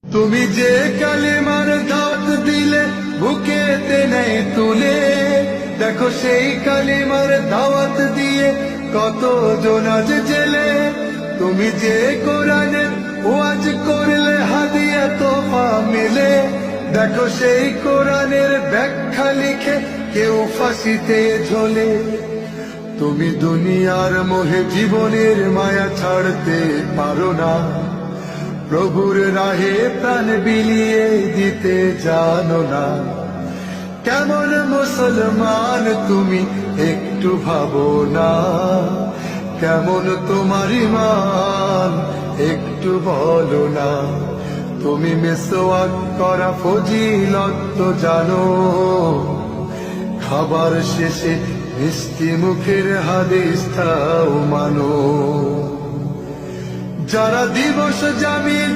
তুমি যে কালেমার দাওয়াত দিলে বুকেতে নেয় তুলে, দেখো সেই কালেমার দাওয়াত দিয়ে কত জন আজ জেলে। তুমি যে কোরআনের ওয়াজ করলে হাদিয়া তোফা মিলে, দেখো সেই কোরআনের ব্যাখ্যা লিখে কেউ ফাঁসিতে ঝোলে। তুমি দুনিয়ার মোহে জীবনের মায়া ছাড়তে পারো না, প্রভুর রাহে প্রাণ বিলিয়ে দিতে জানো না। কেমন মুসলমান তুমি একটু ভাবো না, কেমন তোমার ঈমান একটু বলো না। তুমি মিসওয়াক করা ফজিলত তো জানো, খাবার শেষে মিষ্টি মুখের হাদিস তাও মানো। যারা দিবস জামিন